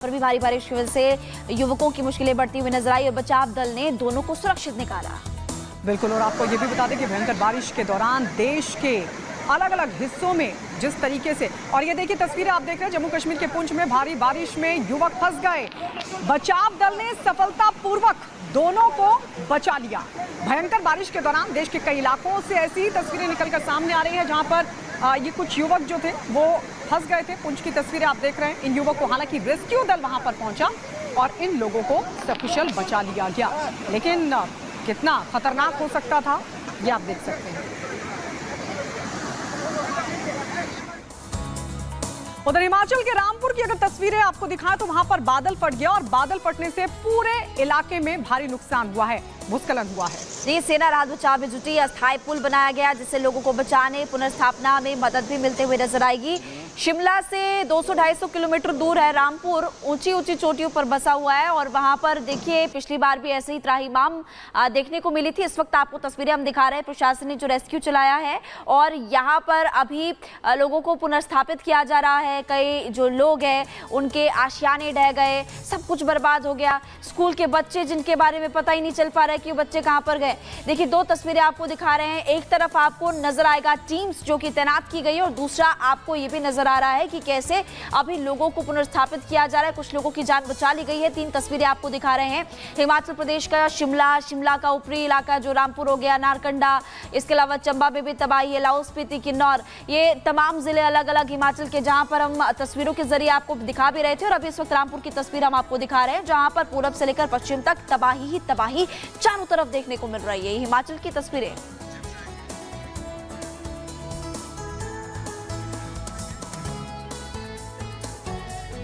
पर भी भारी बारिश की वजह से युवकों की मुश्किलें बढ़ती हुई नजर आई और बचाव दल ने दोनों को सुरक्षित निकाला। बिल्कुल, और आपको ये भी बता दें कि भयंकर बारिश के दौरान देश के अलग अलग हिस्सों में जिस तरीके से, और ये देखिए तस्वीरें आप देख रहे हैं जम्मू कश्मीर के पुंछ में भारी बारिश में युवक फंस गए। बचाव दल ने सफलतापूर्वक दोनों को बचा लिया। भयंकर बारिश के दौरान देश के कई इलाकों से ऐसी तस्वीरें निकलकर सामने आ रही हैं जहां पर ये कुछ युवक जो थे वो फंस गए थे। पुंछ की तस्वीरें आप देख रहे हैं। इन युवकों को हालांकि रेस्क्यू दल वहां पर पहुंचा और इन लोगों को सकुशल बचा लिया गया, लेकिन कितना खतरनाक हो सकता था ये आप देख सकते हैं। उधर हिमाचल के रामपुर की अगर तस्वीरें आपको दिखाएं तो वहां पर बादल फट गया और बादल फटने से पूरे इलाके में भारी नुकसान हुआ है, भूस्खलन हुआ है। जी, सेना राहत बचाव में जुटी। अस्थायी पुल बनाया गया जिससे लोगों को बचाने पुनर्स्थापना में मदद भी मिलते हुए नजर आएगी। शिमला से 200-250 किलोमीटर दूर है रामपुर, ऊंची ऊंची चोटियों पर बसा हुआ है और वहां पर देखिए पिछली बार भी ऐसे ही त्राहिमाम देखने को मिली थी। इस वक्त आपको तस्वीरें हम दिखा रहे हैं। प्रशासन ने जो रेस्क्यू चलाया है और यहाँ पर अभी लोगों को पुनर्स्थापित किया जा रहा है। कई जो लोग हैं उनके आशियाने ढह गए, सब कुछ बर्बाद हो गया। स्कूल के बच्चे जिनके बारे में पता ही नहीं चल पा रहा है कि बच्चे कहाँ पर गए। देखिए दो तस्वीरें आपको दिखा रहे हैं। एक तरफ आपको नजर आएगा टीम्स जो कि तैनात की गई है और दूसरा आपको ये भी नजर आ रहा है कि कैसे अभी लोगों को पुनर्स्थापित किया जा रहा है। कुछ लोगों की जान बचा ली गई है। तीन तस्वीरें आपको दिखा रहे हैं। हिमाचल प्रदेश का शिमला का ऊपरी इलाका जो रामपुर हो गया, नारकंडा, इसके अलावा चंबा में भी तबाही है, लाहौल स्पीति, किन्नौर, ये तमाम जिले अलग अलग हिमाचल के जहां पर हम तस्वीरों के जरिए आपको दिखा भी रहे थे। और अभी इस वक्त रामपुर की तस्वीर हम आपको दिखा रहे हैं जहां पर पूरब से लेकर पश्चिम तक तबाही ही तबाही चारों तरफ देखने को मिल रही है। हिमाचल की तस्वीरें।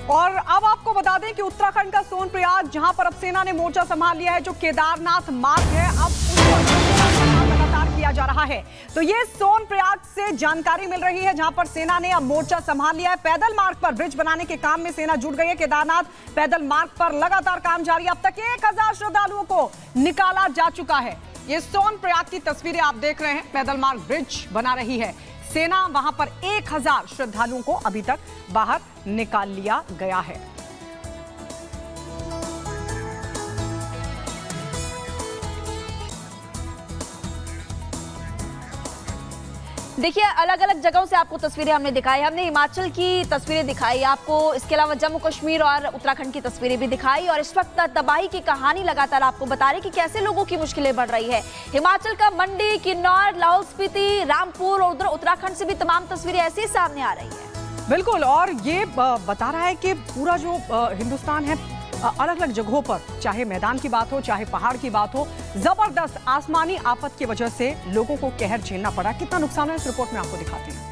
और अब आपको बता दें कि उत्तराखंड का सोनप्रयाग जहां पर अब सेना ने मोर्चा संभाल लिया है, जो केदारनाथ मार्ग है अब उस पर लगातार किया जा रहा है। तो ये सोनप्रयाग से जानकारी मिल रही है जहां पर सेना ने अब मोर्चा संभाल लिया है। पैदल मार्ग पर ब्रिज बनाने के काम में सेना जुट गई है। केदारनाथ पैदल मार्ग पर लगातार काम जारी है। अब तक 1000 श्रद्धालुओं को निकाला जा चुका है। ये सोनप्रयाग की तस्वीरें आप देख रहे हैं। पैदल मार्ग ब्रिज बना रही है सेना। वहां पर 1000 श्रद्धालुओं को अभी तक बाहर निकाल लिया गया है। देखिए अलग अलग जगहों से आपको तस्वीरें हमने दिखाई। हमने हिमाचल की तस्वीरें दिखाई आपको, इसके अलावा जम्मू कश्मीर और उत्तराखंड की तस्वीरें भी दिखाई और इस वक्त तबाही की कहानी लगातार आपको बता रही कि कैसे लोगों की मुश्किलें बढ़ रही है। हिमाचल का मंडी, किन्नौर, लाहौल स्पीति, रामपुर और उधर उत्तराखंड से भी तमाम तस्वीरें ऐसी सामने आ रही है। बिल्कुल, और ये बता रहा है कि पूरा जो हिंदुस्तान है अलग अलग जगहों पर, चाहे मैदान की बात हो चाहे पहाड़ की बात हो, जबरदस्त आसमानी आफत की वजह से लोगों को कहर झेलना पड़ा। कितना नुकसान है इस रिपोर्ट में आपको दिखाते हैं।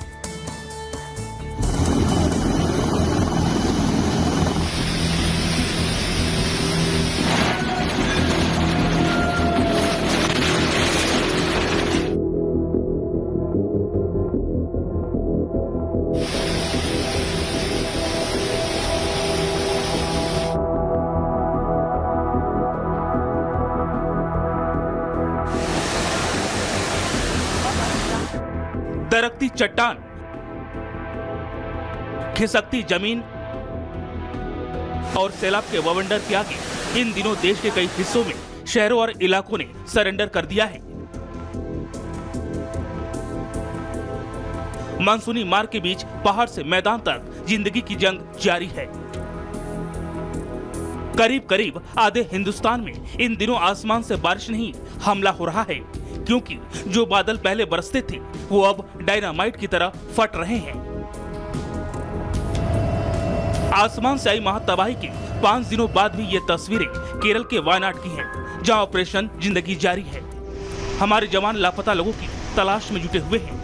दरकती चट्टान, खिसकती जमीन और सैलाब के बवंडर के आगे इन दिनों देश के कई हिस्सों में शहरों और इलाकों ने सरेंडर कर दिया है। मानसूनी मार के बीच पहाड़ से मैदान तक जिंदगी की जंग जारी है। करीब करीब आधे हिंदुस्तान में इन दिनों आसमान से बारिश नहीं हमला हो रहा है, क्योंकि जो बादल पहले बरसते थे वो अब डायनामाइट की तरह फट रहे हैं। आसमान से आई महातबाही के 5 दिनों बाद भी ये तस्वीरें केरल के वायनाड की हैं, जहां ऑपरेशन जिंदगी जारी है। हमारे जवान लापता लोगों की तलाश में जुटे हुए हैं।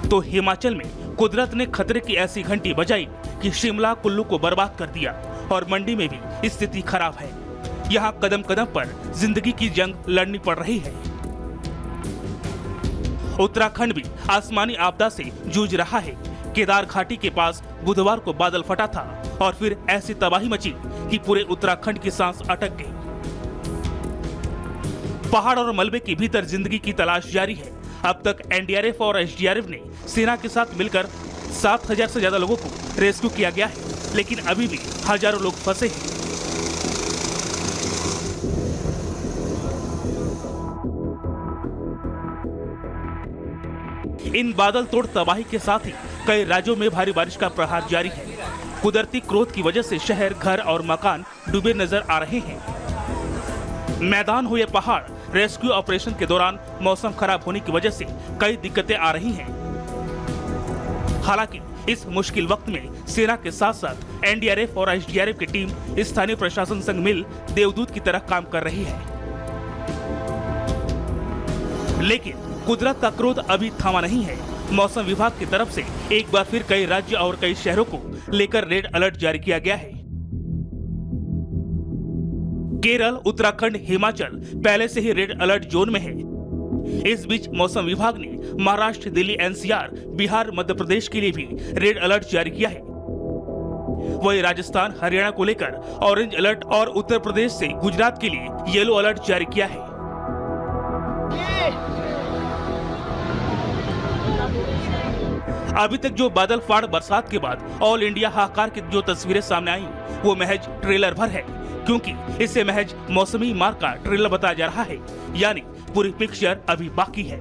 तो हिमाचल में कुदरत ने खतरे की ऐसी घंटी बजाई कि शिमला कुल्लू को बर्बाद कर दिया और मंडी में भी स्थिति खराब है। यहाँ कदम कदम पर जिंदगी की जंग लड़नी पड़ रही है। उत्तराखंड भी आसमानी आपदा से जूझ रहा है। केदार घाटी के पास बुधवार को बादल फटा था और फिर ऐसी तबाही मची कि पूरे उत्तराखंड की सांस अटक गई। पहाड़ और मलबे के भीतर जिंदगी की तलाश जारी है। अब तक एनडीआरएफ और एसडीआरएफ ने सेना के साथ मिलकर 7,000 से ज्यादा लोगों को रेस्क्यू किया गया है, लेकिन अभी भी हजारों लोग फंसे हैं। इन बादल तोड़ तबाही के साथ ही कई राज्यों में भारी बारिश का प्रहार जारी है। कुदरती क्रोध की वजह से शहर, घर और मकान डूबे नजर आ रहे हैं। मैदान हो या पहाड़, रेस्क्यू ऑपरेशन के दौरान मौसम खराब होने की वजह से कई दिक्कतें आ रही हैं। हालांकि इस मुश्किल वक्त में सेना के साथ साथ एनडीआरएफ और एसडीआरएफ की टीम स्थानीय प्रशासन संग मिल देवदूत की तरह काम कर रही है। लेकिन कुदरत का क्रोध अभी थमा नहीं है। मौसम विभाग की तरफ से एक बार फिर कई राज्य और कई शहरों को लेकर रेड अलर्ट जारी किया गया है। केरल, उत्तराखंड, हिमाचल पहले से ही रेड अलर्ट जोन में है। इस बीच मौसम विभाग ने महाराष्ट्र, दिल्ली, एनसीआर, बिहार, मध्य प्रदेश के लिए भी रेड अलर्ट जारी किया है। वहीं राजस्थान, हरियाणा को लेकर ऑरेंज अलर्ट और उत्तर प्रदेश से गुजरात के लिए येलो अलर्ट जारी किया है। अभी तक जो बादल फाड़ बरसात के बाद ऑल इंडिया हाहाकार की जो तस्वीरें सामने आई वो महज ट्रेलर भर है, क्योंकि इसे महज मौसमी मार का ट्रेलर बताया जा रहा है, यानी पूरी पिक्चर अभी बाकी है।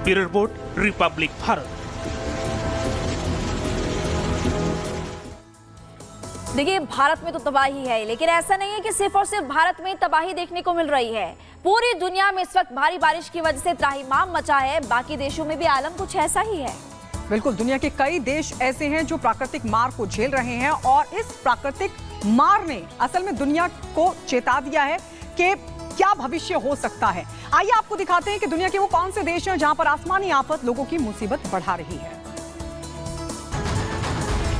Bureau report, Republic Bharat. देखिए, भारत में तो तबाही है, लेकिन ऐसा नहीं है कि सिर्फ और सिर्फ भारत में तबाही देखने को मिल रही है। पूरी दुनिया में इस वक्त भारी बारिश की वजह से त्राहिमाम मचा है। बाकी देशों में भी आलम कुछ ऐसा ही है। बिल्कुल, दुनिया के कई देश ऐसे हैं जो प्राकृतिक मार को झेल रहे हैं और इस प्राकृतिक मार ने असल में दुनिया को चेता दिया है कि क्या भविष्य हो सकता है। आइए आपको दिखाते हैं कि दुनिया के वो कौन से देश हैं जहां पर आसमानी आफत लोगों की मुसीबत बढ़ा रही है।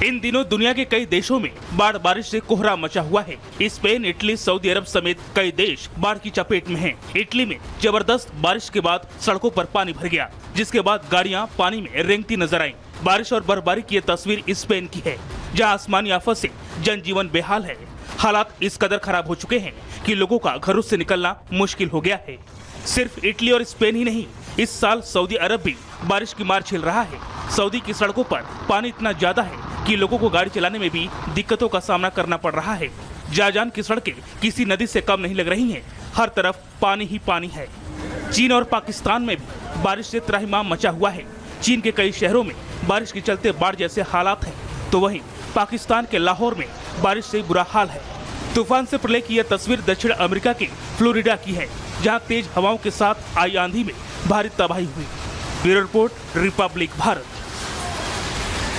इन दिनों दुनिया के कई देशों में बाढ़ बारिश से कोहरा मचा हुआ है। स्पेन, इटली, सऊदी अरब समेत कई देश बाढ़ की चपेट में हैं। इटली में जबरदस्त बारिश के बाद सड़कों पर पानी भर गया, जिसके बाद गाड़ियां पानी में रेंगती नजर आईं। बारिश और बर्फबारी की ये तस्वीर स्पेन की है, जहां आसमानी आफत से जनजीवन बेहाल है। हालात इस कदर खराब हो चुके हैं कि लोगों का घरों से निकलना मुश्किल हो गया है। सिर्फ इटली और स्पेन ही नहीं, इस साल सऊदी अरब भी बारिश की मार झेल रहा है। सऊदी की सड़कों पर पानी इतना ज्यादा है कि लोगों को गाड़ी चलाने में भी दिक्कतों का सामना करना पड़ रहा है। जाजान की सड़कें किसी नदी से कम नहीं लग रही हैं। हर तरफ पानी ही पानी है। चीन और पाकिस्तान में भी बारिश से त्राहिमाम मचा हुआ है। चीन के कई शहरों में बारिश के चलते बाढ़ जैसे हालात हैं, तो वहीं पाकिस्तान के लाहौर में बारिश से बुरा हाल है। तूफान से प्रलय की यह तस्वीर दक्षिण अमेरिका के फ्लोरिडा की है, जहां तेज हवाओं के साथ आई आंधी में भारी तबाही हुई। Bureau report, Republic Bharat.